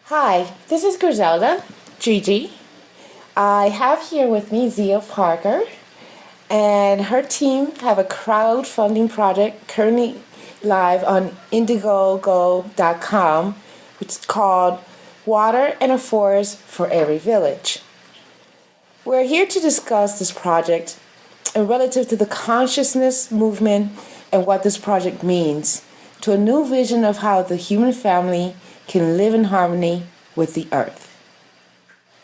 Hi, this is Griselda, Gigi. I have here with me Zia Parker, and her team have a crowdfunding project currently live on Indiegogo.com, which is called Water and a Forest for Every Village. We're here to discuss this project and relative to the consciousness movement and what this project means to a new vision of how the human family can live in harmony with the earth.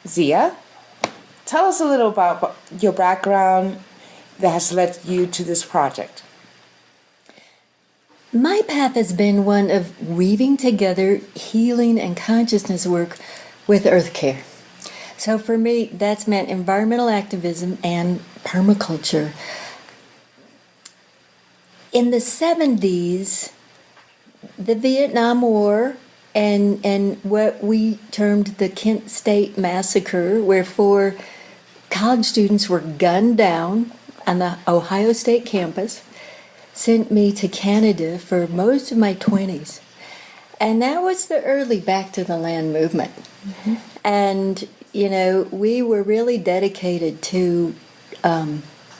Zia, tell us a little about your background that has led you to this project. My path has been one of weaving together healing and consciousness work with earth care. So for me, that's meant environmental activism and permaculture. In the 70s, the Vietnam War and what we termed the Kent State Massacre, where 4 college students were gunned down on the Ohio State campus, sent me to Canada for most of my 20s. And that was the early Back to the Land movement. Mm-hmm. And, you know, we were really dedicated to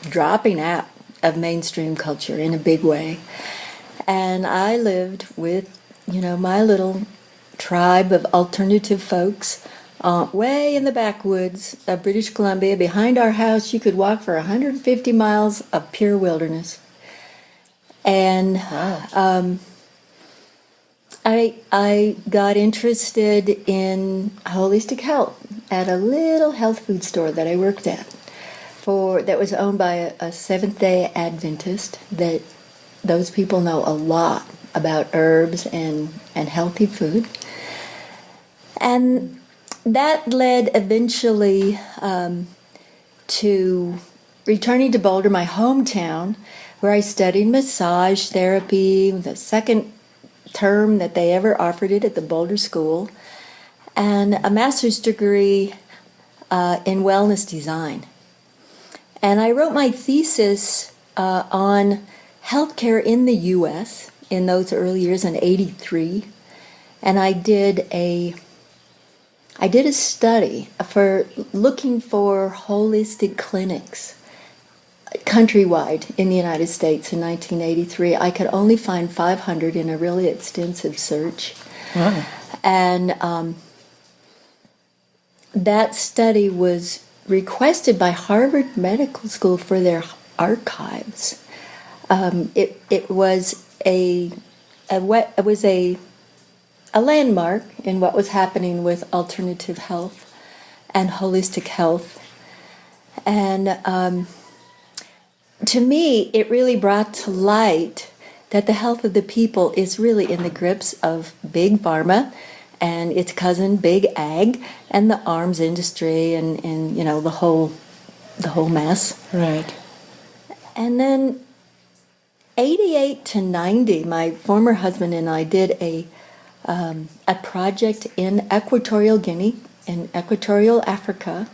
dropping out of mainstream culture in a big way. And I lived with, my little tribe of alternative folks way in the backwoods of British Columbia. Behind our house, you could walk for 150 miles of pure wilderness. And wow. I got interested in holistic health at a little health food store that I worked at that was owned by a Seventh-day Adventist. That those people know a lot about herbs and healthy food. And that led eventually to returning to Boulder, my hometown, where I studied massage therapy, the second term that they ever offered it at the Boulder School, and a master's degree in wellness design. And I wrote my thesis on healthcare in the U.S. in those early years in '83, and I did a study for looking for holistic clinics countrywide in the United States in 1983. I could only find 500 in a really extensive search. Wow. And that study was requested by Harvard Medical School for their archives. It was a landmark in what was happening with alternative health and holistic health. And to me, it really brought to light that the health of the people is really in the grips of Big Pharma and its cousin Big Ag and the arms industry and the whole mess. Right. And then 88 to 90, my former husband and I did a project in Equatorial Guinea, in Equatorial Africa,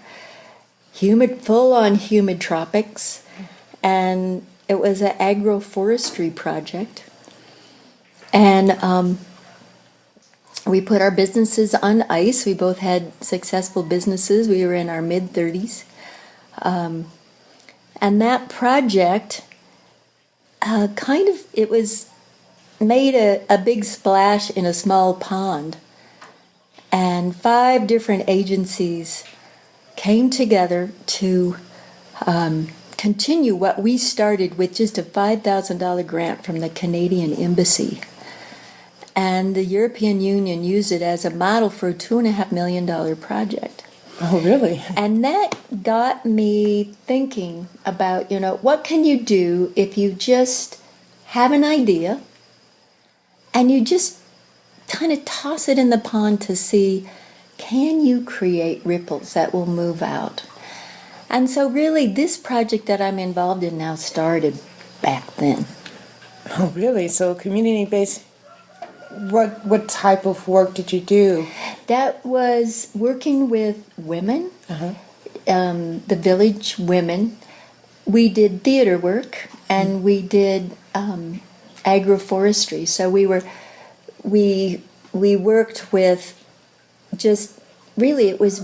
full-on humid tropics, and it was an agroforestry project. And we put our businesses on ice. We both had successful businesses. We were in our mid-30s. And that project it was made a big splash in a small pond. And 5 different agencies came together to continue what we started with just a $5,000 grant from the Canadian Embassy. And the European Union used it as a model for a $2.5 million project. Oh, really? And that got me thinking about, what can you do if you just have an idea and you just kind of toss it in the pond to see, can you create ripples that will move out? And so really this project that I'm involved in now started back then. Oh, really? So community-based, what type of work did you do? That was working with women, the village women. We did theater work and we did agroforestry. So we worked with just really it was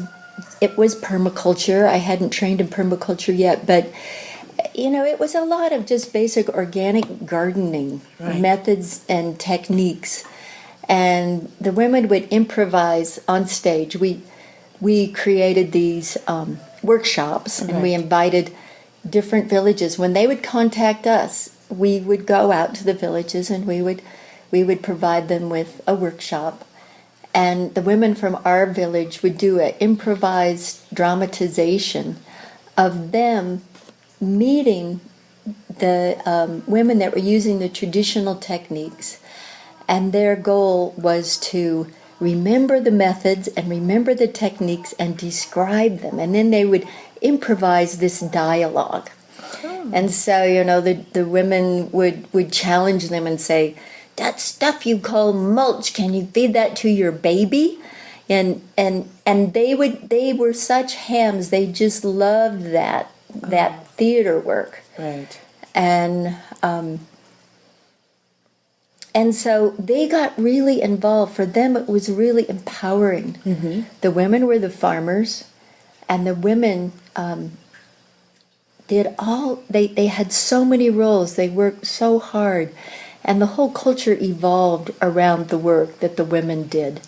permaculture. I hadn't trained in permaculture yet, but it was a lot of just basic organic gardening Right. methods and techniques. And the women would improvise on stage. We created these workshops, and we Right. invited different villages. When they would contact us, we would go out to the villages, and we would provide them with a workshop. And the women from our village would do an improvised dramatization of them meeting the women that were using the traditional techniques. And their goal was to remember the methods and remember the techniques and describe them. And then they would improvise this dialogue. And so, the women would challenge them and say, that stuff you call mulch, can you feed that to your baby? And they were such hams. They just loved that theater work. Right. And so they got really involved. For them, it was really empowering. Mm-hmm. The women were the farmers, and the women they had so many roles. They worked so hard, and the whole culture evolved around the work that the women did.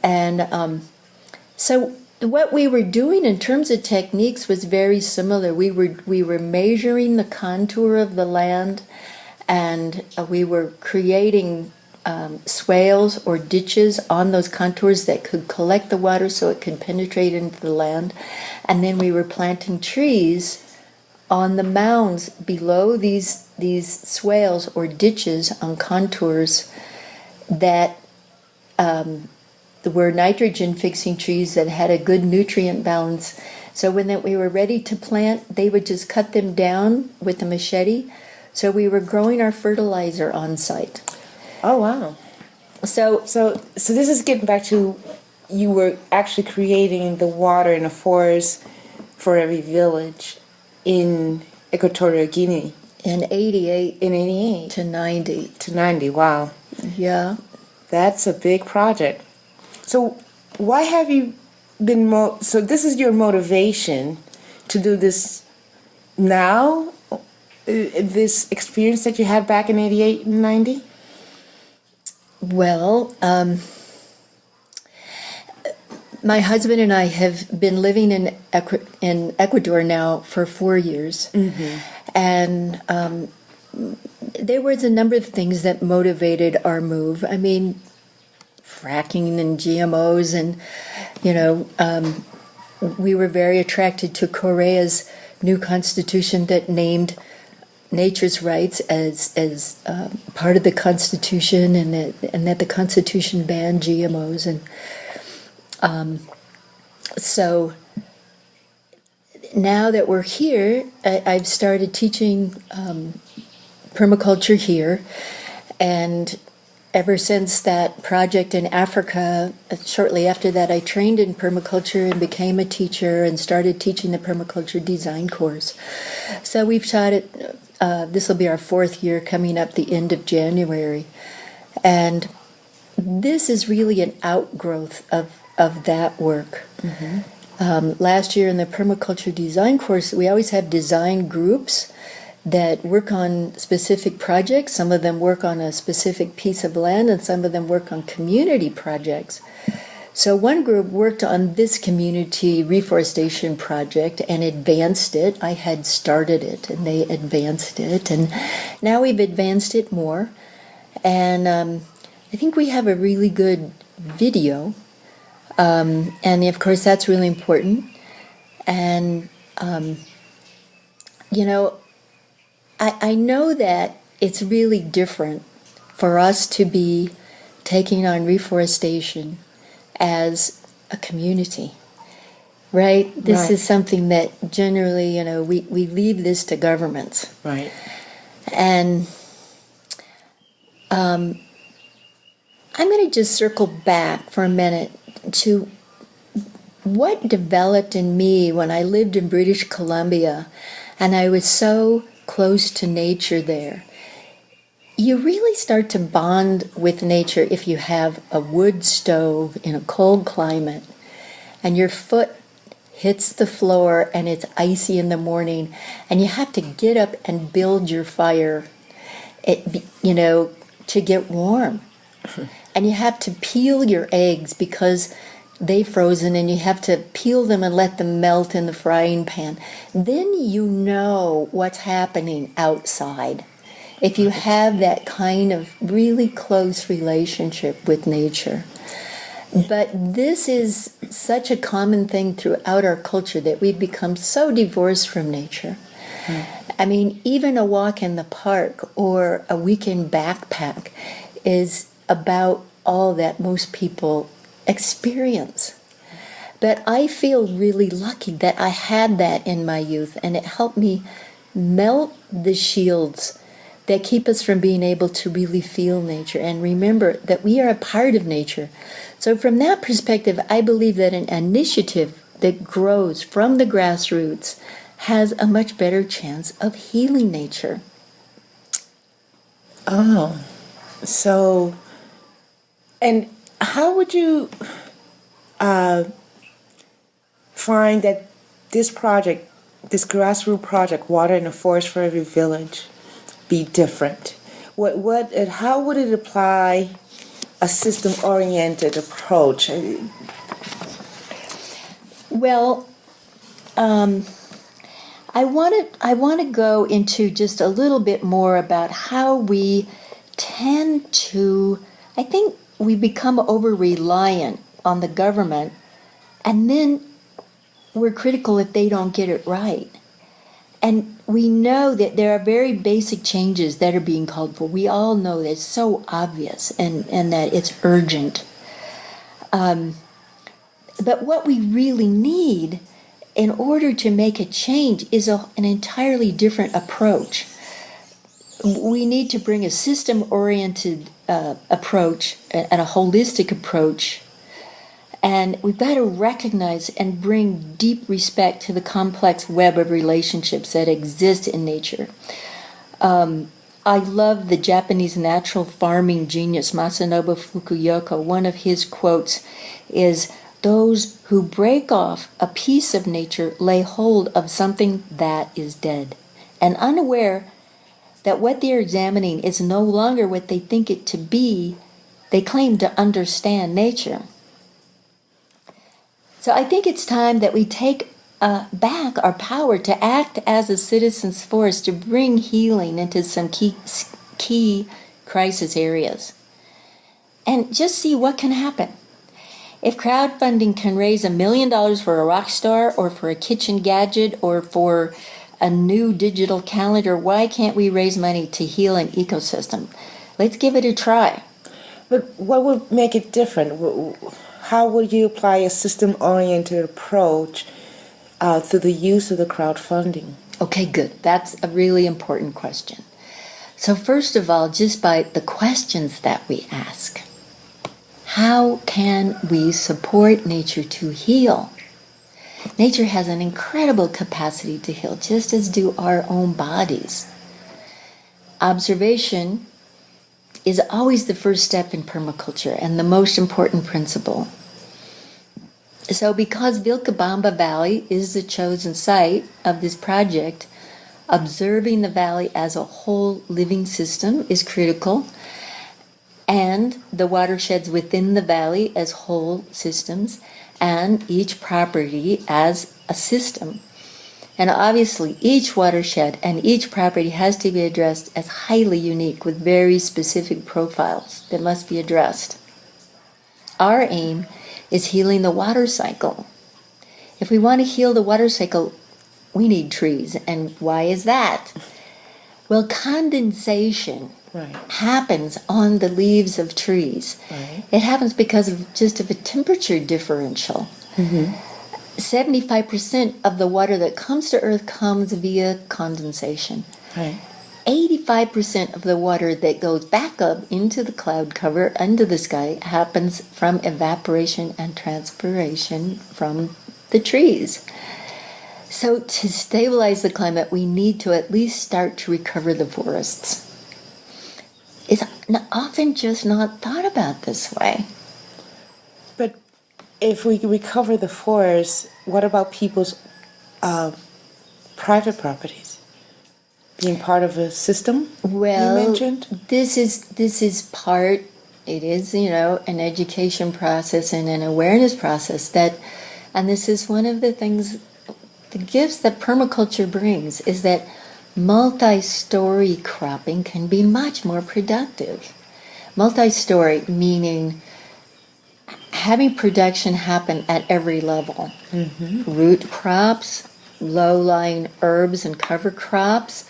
And so what we were doing in terms of techniques was very similar. We were measuring the contour of the land, and we were creating swales or ditches on those contours that could collect the water so it could penetrate into the land. And then we were planting trees on the mounds below these swales or ditches on contours that were nitrogen fixing trees that had a good nutrient balance. So when we were ready to plant, they would just cut them down with a machete. So we were growing our fertilizer on site. Oh, wow. So So this is getting back to, you were actually creating the water in the forest for every village in Equatorial Guinea in 88 in 88 to 90. to 90. Wow. Yeah. That's a big project. So why have you been so this is your motivation to do this now? This experience that you had back in 88 and 90? Well, my husband and I have been living in Ecuador now for 4 years. Mm-hmm. And there was a number of things that motivated our move. I mean, fracking and GMOs, and we were very attracted to Korea's new constitution that named nature's rights as part of the constitution, and that the constitution banned GMOs, and so now that we're here, I've started teaching permaculture here, and ever since that project in Africa, shortly after that, I trained in permaculture and became a teacher and started teaching the permaculture design course. So we've taught it, this will be our 4th year coming up the end of January. And this is really an outgrowth of that work. Mm-hmm. Last year in the permaculture design course, we always have design groups that work on specific projects. Some of them work on a specific piece of land, and some of them work on community projects. So one group worked on this community reforestation project and advanced it. I had started it, and they advanced it, and now we've advanced it more. And I think we have a really good video, and of course that's really important. And I know that it's really different for us to be taking on reforestation as a community, right? This is something that generally, we leave this to governments. Right. And I'm going to just circle back for a minute to what developed in me when I lived in British Columbia, and I was so close to nature there. You really start to bond with nature if you have a wood stove in a cold climate and your foot hits the floor and it's icy in the morning and you have to get up and build your fire, to get warm. And you have to peel your eggs because they've frozen and you have to peel them and let them melt in the frying pan. Then you know what's happening outside. If you have that kind of really close relationship with nature. But this is such a common thing throughout our culture that we've become so divorced from nature. I mean, even a walk in the park or a weekend backpack is about all that most people experience. But I feel really lucky that I had that in my youth, and it helped me melt the shields that keep us from being able to really feel nature and remember that we are a part of nature. So from that perspective, I believe that an initiative that grows from the grassroots has a much better chance of healing nature. Oh, so, and how would you find that this project, this grassroots project, Water in a Forest for Every Village, be different? How would it apply a system-oriented approach? Well, I want to go into just a little bit more about how we tend to, I think we become over-reliant on the government, and then we're critical if they don't get it right. And we know that there are very basic changes that are being called for. We all know that it's so obvious and that it's urgent. But what we really need in order to make a change is an entirely different approach. We need to bring a system-oriented approach and a holistic approach. And we've got to recognize and bring deep respect to the complex web of relationships that exist in nature. I love the Japanese natural farming genius Masanobu Fukuoka. One of his quotes is, "Those who break off a piece of nature lay hold of something that is dead, and unaware that what they are examining is no longer what they think it to be, they claim to understand nature." So I think it's time that we take back our power to act as a citizen's force to bring healing into some key crisis areas. And just see what can happen. If crowdfunding can raise $1 million for a rock star or for a kitchen gadget or for a new digital calendar, why can't we raise money to heal an ecosystem? Let's give it a try. But what would make it different? How would you apply a system-oriented approach through the use of the crowdfunding? Okay, good. That's a really important question. So first of all, just by the questions that we ask, how can we support nature to heal? Nature has an incredible capacity to heal, just as do our own bodies. Observation is always the first step in permaculture and the most important principle. So because Vilcabamba Valley is the chosen site of this project, observing the valley as a whole living system is critical, and the watersheds within the valley as whole systems, and each property as a system. And obviously, each watershed and each property has to be addressed as highly unique with very specific profiles that must be addressed. Our aim is healing the water cycle. If we want to heal the water cycle, we need trees. And why is that? Well, condensation happens on the leaves of trees. Right. It happens because of a temperature differential. 75% of the water that comes to Earth comes via condensation. Right. 85% of the water that goes back up into the cloud cover, under the sky, happens from evaporation and transpiration from the trees. So to stabilize the climate, we need to at least start to recover the forests. is often just not thought about this way. But if we recover the forest, what about people's private properties? Being part of a system Well, you mentioned? this is part. It is, an education process and an awareness process and this is one of the things, the gifts that permaculture brings is that multi-story cropping can be much more productive. Multi-story meaning having production happen at every level. Root crops, low-lying herbs and cover crops,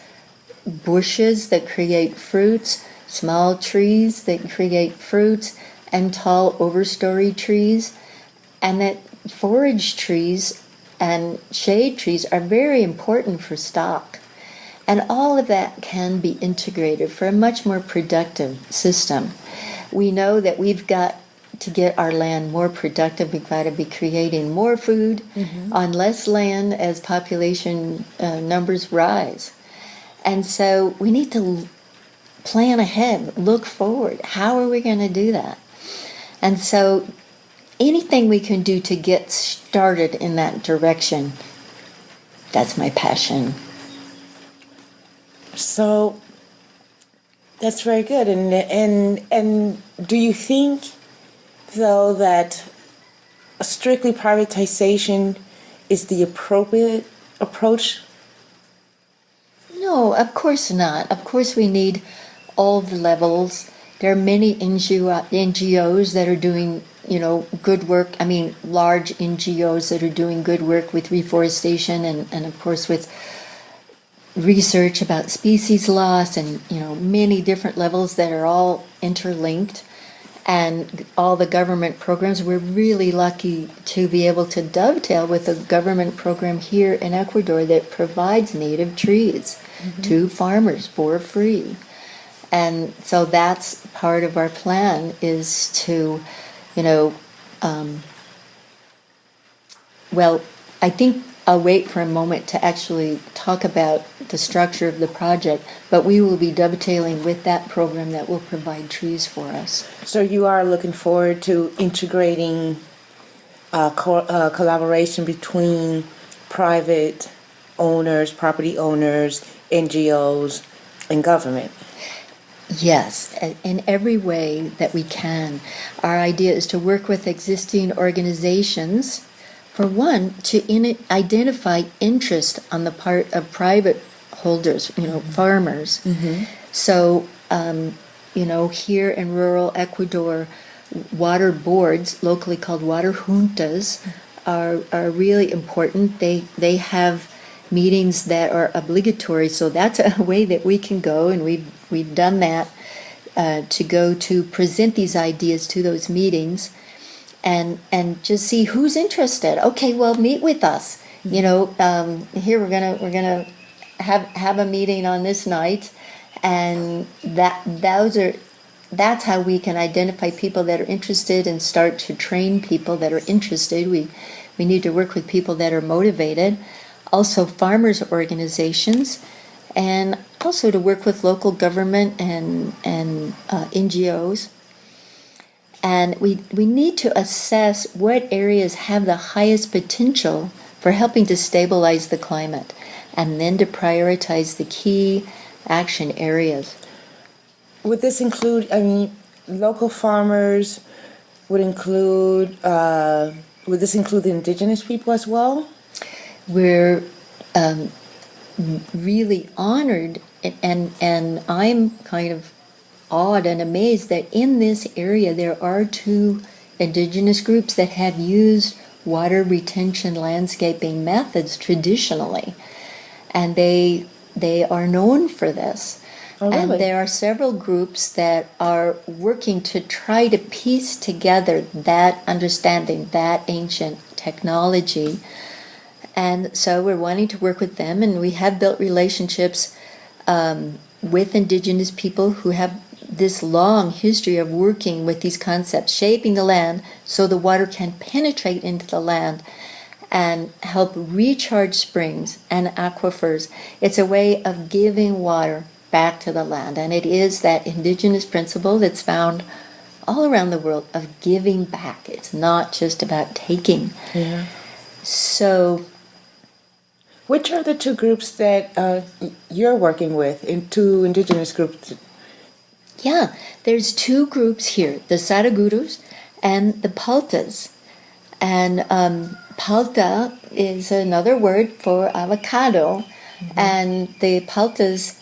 bushes that create fruits, small trees that create fruits, and tall overstory trees, and that forage trees and shade trees are very important for stock. And all of that can be integrated for a much more productive system. We know that we've got to get our land more productive. We've got to be creating more food on less land as population numbers rise. And so we need to plan ahead, look forward. How are we going to do that? And so anything we can do to get started in that direction, that's my passion. So that's very good. And do you think, though, that strictly privatization is the appropriate approach? No, of course not. Of course we need all the levels. There are many NGOs that are doing, good work. I mean, large NGOs that are doing good work with reforestation and of course with research about species loss and, many different levels that are all interlinked. And all the government programs, we're really lucky to be able to dovetail with a government program here in Ecuador that provides native trees to farmers for free. And so that's part of our plan is to, I think I'll wait for a moment to actually talk about the structure of the project, but we will be dovetailing with that program that will provide trees for us. So you are looking forward to integrating collaboration between private owners, property owners, NGOs, and government? Yes, in every way that we can. Our idea is to work with existing organizations, for one, to identify interest on the part of private holders, farmers. So, here in rural Ecuador, water boards, locally called water juntas, are really important. They have meetings that are obligatory, so that's a way that we can go, and we've done that to go to present these ideas to those meetings, and just see who's interested. Okay, well, meet with us. Here we're gonna have a meeting on this night, and that's how we can identify people that are interested and start to train people that are interested. We need to work with people that are motivated. Also farmers organizations, and also to work with local government and NGOs. And we need to assess what areas have the highest potential for helping to stabilize the climate, and then to prioritize the key action areas. Would this include, local farmers, would this include the indigenous people as well? We're really honored, and I'm kind of awed and amazed that in this area there are 2 indigenous groups that have used water retention landscaping methods traditionally, and they are known for this. Oh, really? And there are several groups that are working to try to piece together that understanding, that ancient technology. And so we're wanting to work with them, and we have built relationships with indigenous people who have this long history of working with these concepts, shaping the land so the water can penetrate into the land and help recharge springs and aquifers. It's a way of giving water back to the land. And it is that indigenous principle that's found all around the world of giving back. It's not just about taking. Yeah. So, Which are the two groups that you're working with, in two indigenous groups? yeah, there's two groups here, the Saragurus and the Paltas. And Palta is another word for avocado. And the Paltas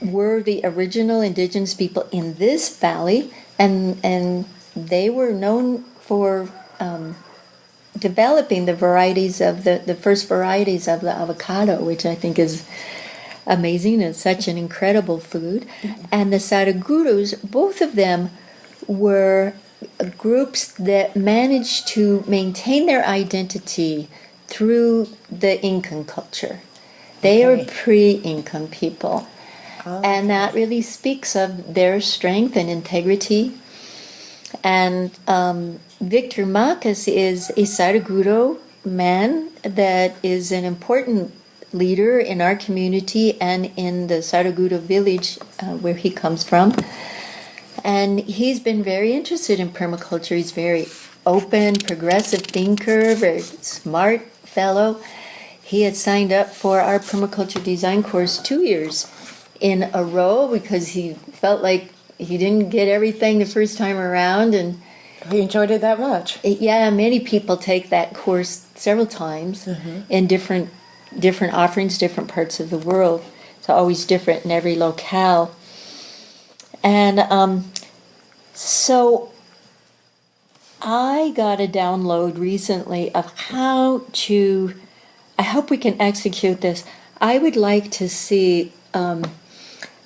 were the original indigenous people in this valley, and they were known for developing the varieties of the first varieties of the avocado, which I think is amazing and such an incredible food. And the Saragurus, both of them were groups that managed to maintain their identity through the Incan culture. They are pre-Incan people. And that really speaks of their strength and integrity. And Victor Macas is a Saraguro man that is an important leader in our community and in the Saraguro village where he comes from. And he's been very interested in permaculture. He's very open, progressive thinker, very smart fellow. He had signed up for our permaculture design course 2 years in a row because he felt like he didn't get everything the first time around. And He enjoyed it that much. yeah, many people take that course several times in different offerings, different parts of the world. It's always different in every locale. And so I got a download recently of how to, I hope we can execute this. I would like to see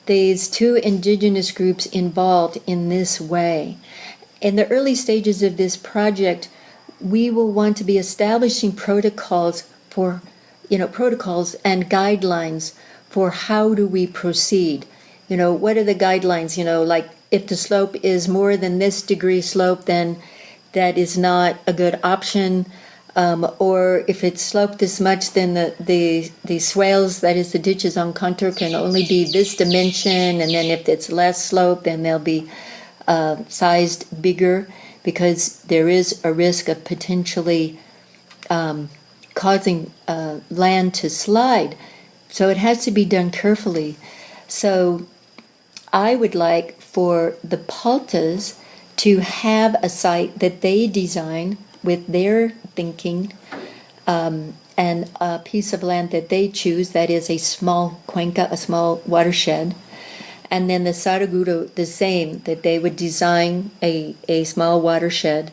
these two indigenous groups involved in this way. In the early stages of this project, we will want to be establishing protocols for, protocols and guidelines for how do we proceed. What are the guidelines? Like if the slope is more than this degree slope, then that is not a good option. Or if it's sloped this much, then the swales, that is the ditches on contour, can only be this dimension. And then if it's less slope, then they'll be sized bigger, because there is a risk of potentially causing land to slide. So it has to be done carefully. So I would like for the Paltas to have a site that they design with their thinking, and a piece of land that they choose that is a small cuenca, a small watershed. And then the Saraguro, the same, that they would design a small watershed.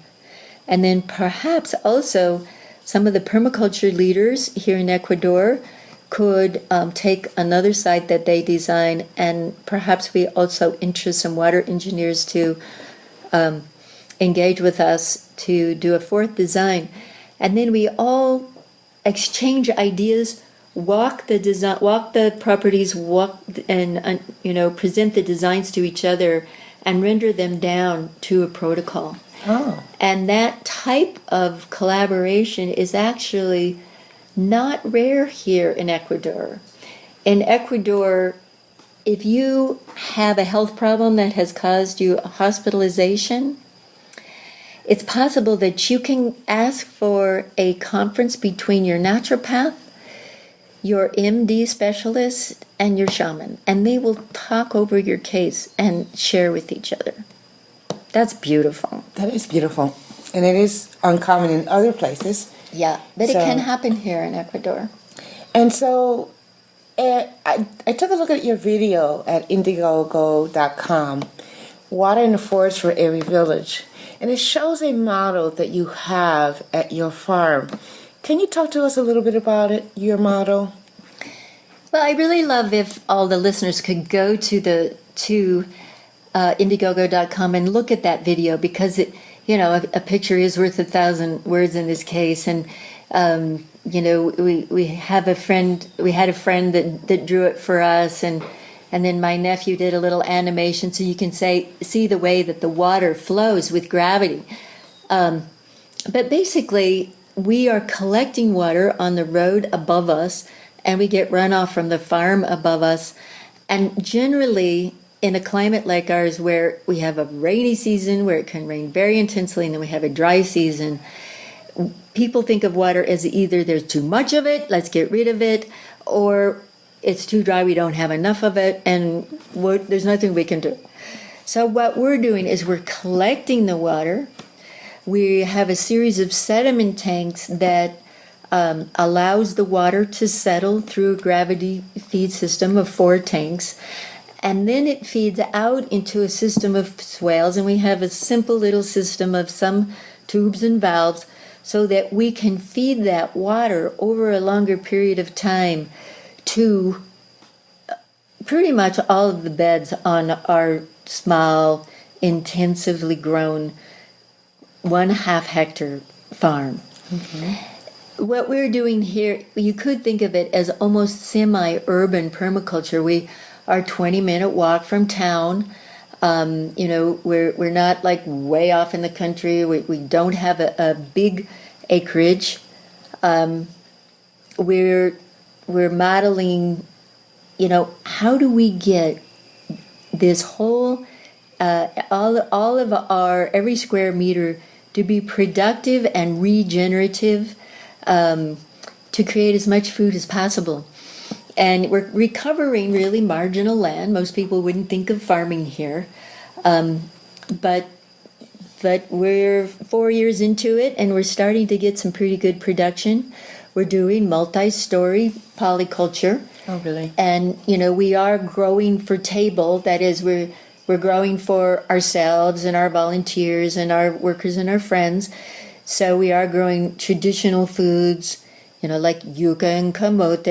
And then perhaps also some of the permaculture leaders here in Ecuador could take another site that they design, and perhaps we also interest some water engineers to engage with us to do a fourth design. And then we all exchange ideas, walk the properties, and present the designs to each other and render them down to a protocol. Oh. And that type of collaboration is actually not rare here in Ecuador. In Ecuador, if you have a health problem that has caused you a hospitalization, it's possible that you can ask for a conference between your naturopath, your MD specialist, and your shaman, and they will talk over your case and share with each other. That's beautiful. That is beautiful. And it is uncommon in other places. Yeah, but it So- can happen here in Ecuador. And so I took a look at your video at Indiegogo.com, Water in the Forest for Every Village. And it shows a model that you have at your farm. Can you talk to us a little bit about it, your model? Well, I really love if all the listeners could go to Indiegogo.com and look at that video, because a picture is worth 1,000 words in this case. And we had a friend that drew it for us, and then my nephew did a little animation so you can see the way that the water flows with gravity. But basically, we are collecting water on the road above us, and we get runoff from the farm above us. And generally, in a climate like ours where we have a rainy season where it can rain very intensely and then we have a dry season, people think of water as either there's too much of it, let's get rid of it, or it's too dry, we don't have enough of it, and there's nothing we can do. So what we're doing is we're collecting the water. We have a series of sediment tanks that allows the water to settle through a gravity feed system of 4 tanks. And then it feeds out into a system of swales, and we have a simple little system of some tubes and valves so that we can feed that water over a longer period of time to pretty much all of the beds on our small, intensively grown 1/2 hectare farm. What we're doing here, you could think of it as almost semi-urban permaculture. We are 20-minute walk from town. We're not like way off in the country. We don't have a big acreage. We're modeling, how do we get this whole all of our every square meter to be productive and regenerative, to create as much food as possible. And we're recovering really marginal land. Most people wouldn't think of farming here. But we're 4 years into it, and we're starting to get some pretty good production. We're doing multi-story polyculture. Oh, really? And, we are growing for table. That is, we're growing for ourselves and our volunteers and our workers and our friends. So we are growing traditional foods, like yuca and camote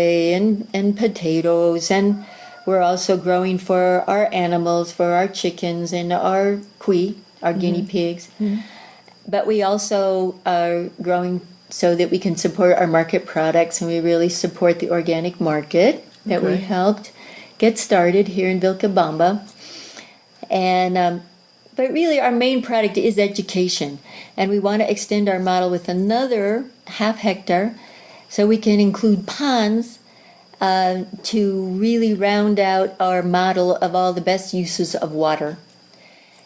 and potatoes. And we're also growing for our animals, for our chickens and our cuy, our guinea pigs. But we also are growing so that we can support our market products, and we really support the organic market that we helped get started here in Vilcabamba. And but really our main product is education, and we want to extend our model with another 1/2 hectare so we can include ponds to really round out our model of all the best uses of water.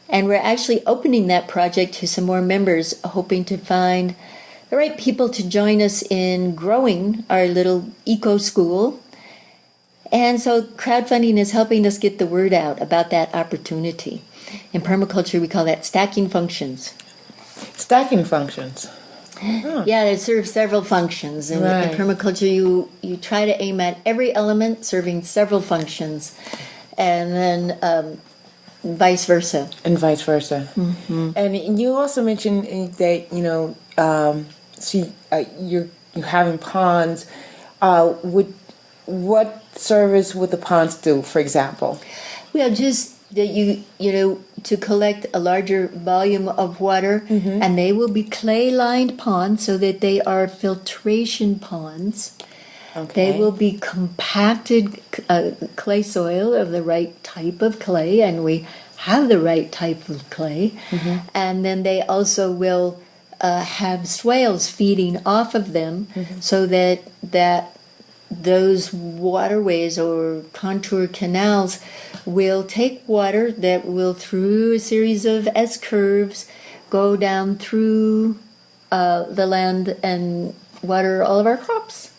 And we're actually opening that project to some more members, hoping to find the right people to join us in growing our little eco school. And so crowdfunding is helping us get the word out about that opportunity. In permaculture, we call that stacking functions. Stacking functions. Yeah, it serves several functions. In permaculture, you try to aim at every element serving several functions, and then vice versa. And vice versa. And you also mentioned that you're having ponds. What service would the ponds do, for example? Well, just that to collect a larger volume of water, and they will be clay-lined ponds so that they are filtration ponds. Okay. They will be compacted clay soil of the right type of clay, and we have the right type of clay. And then they also will have swales feeding off of them, so that those waterways or contour canals will take water that will, through a series of S-curves, go down through the land and water all of our crops.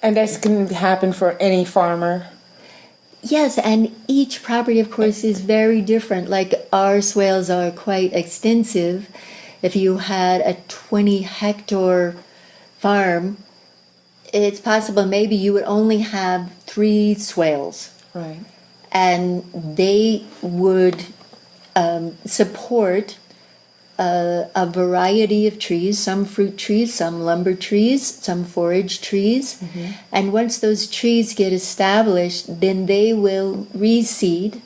And this can happen for any farmer? Yes, and each property, of course, is very different. Like our swales are quite extensive. If you had a 20-hectare farm, it's possible maybe you would only have 3 swales. Right. And they would support a variety of trees, some fruit trees, some lumber trees, some forage trees. And once those trees get established, then they will reseed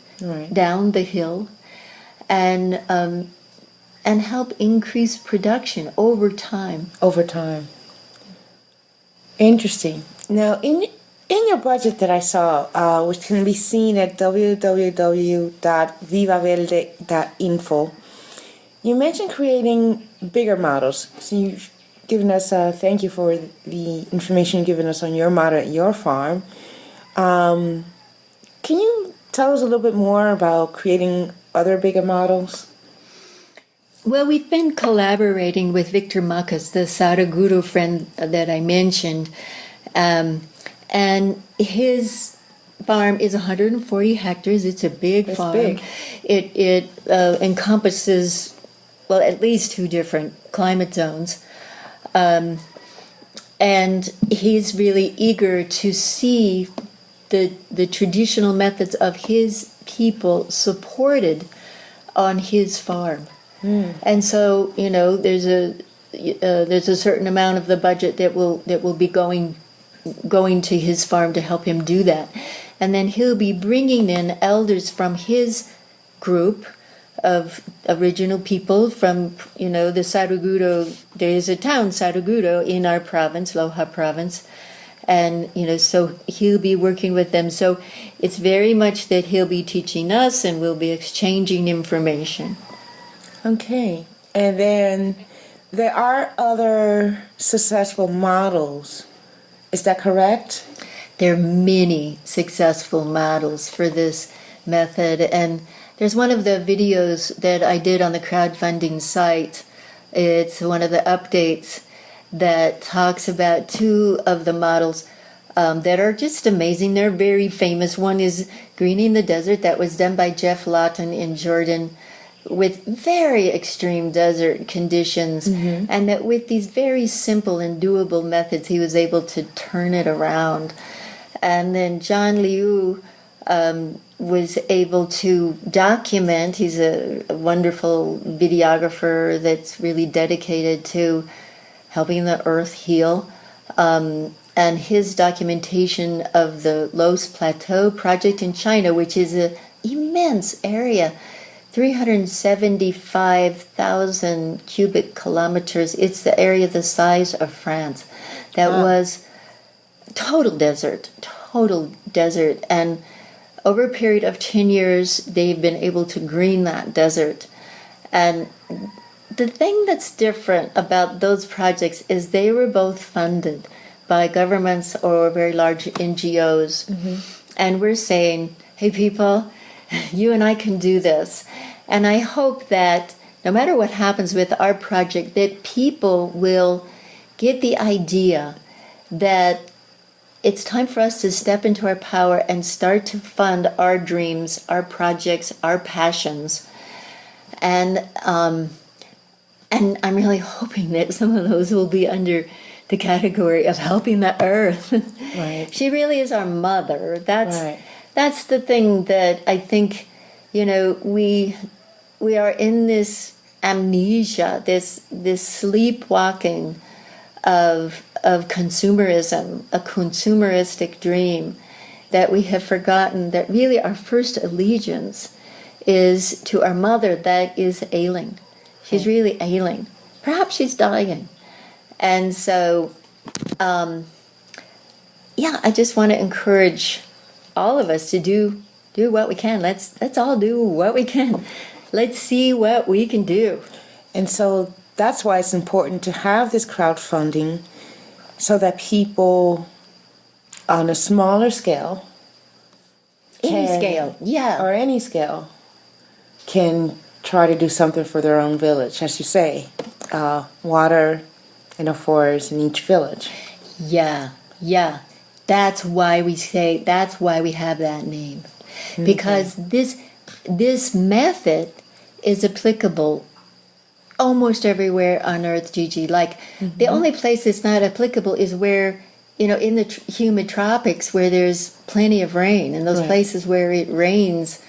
down the hill and help increase production over time. Over time. Interesting. Now, in your budget that I saw, which can be seen at www.vivavelde.info, you mentioned creating bigger models. So you've given us thank you for the information you've given us on your model at your farm. Can you tell us a little bit more about creating other bigger models? Well, we've been collaborating with Victor Macas, the Saraguro friend that I mentioned, and his farm is 140 hectares. It's a big farm. Big. It encompasses, well, at least 2 different climate zones. And he's really eager to see the traditional methods of his people supported on his farm. And so, there's a certain amount of the budget that will be going to his farm to help him do that. And then he'll be bringing in elders from his group of original people from, the Saraguro. There is a town, Saraguro, in our province, Loja province. And, so he'll be working with them. So it's very much that he'll be teaching us and we'll be exchanging information. Okay. And then there are other successful models. Is that correct? There are many successful models for this method. And there's one of the videos that I did on the crowdfunding site. It's one of the updates that talks about 2 of the models that are just amazing. They're very famous. One is Greening the Desert, that was done by Jeff Lawton in Jordan with very extreme desert conditions, and that with these very simple and doable methods, he was able to turn it around. And then John Liu was able to document. He's a wonderful videographer that's really dedicated to helping the earth heal. And his documentation of the Loess Plateau project in China, which is an immense area, 375,000 cubic kilometers. It's the area the size of France. That was total desert. And over a period of 10 years, they've been able to green that desert. And the thing that's different about those projects is they were both funded by governments or very large NGOs. And we're saying, hey, people, you and I can do this. And I hope that no matter what happens with our project, that people will get the idea that it's time for us to step into our power and start to fund our dreams, our projects, our passions. And I'm really hoping that some of those will be under the category of helping the earth. Right. She really is our mother. Right. That's the thing that I think, we are in this amnesia, this sleepwalking of consumerism, a consumeristic dream, that we have forgotten that really our first allegiance is to our mother that is ailing. She's really ailing. Perhaps she's dying. And so, I just want to encourage all of us to do what we can. Let's all do what we can. Let's see what we can do. And so that's why it's important to have this crowdfunding so that people on a smaller scale, Any can- scale, or any scale, can try to do something for their own village. As you say, water in a forest in each village. Yeah. That's why we have that name. Because this method is applicable almost everywhere on Earth, Gigi. Like, the only place it's not applicable is where, in the humid tropics where there's plenty of rain. In those places where it rains,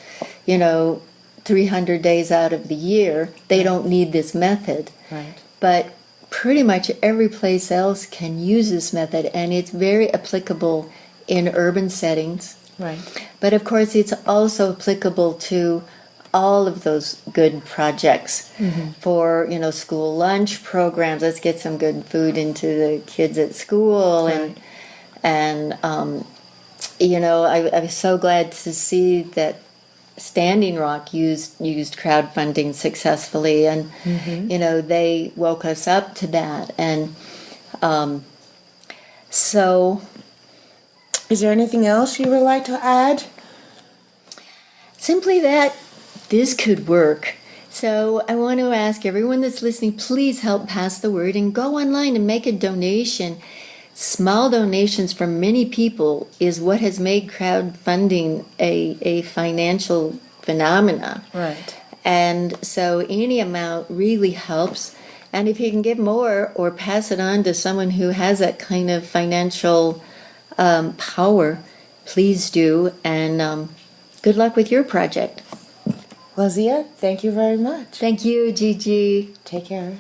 300 days out of the year, they don't need this method. Right. But pretty much every place else can use this method, and it's very applicable in urban settings. Right. But of course, it's also applicable to all of those good projects for, school lunch programs. Let's get some good food into the kids at school. Right. And I was so glad to see that Standing Rock used crowdfunding successfully, and they woke us up to that. And so, Is there anything else you would like to add? Simply that this could work. So I want to ask everyone that's listening, please help pass the word and go online and make a donation. Small donations from many people is what has made crowdfunding a financial phenomena. Right. And so any amount really helps. And if you can give more or pass it on to someone who has that kind of financial power, please do. And good luck with your project. Well, Zia, thank you very much. Thank you, Gigi. Take care.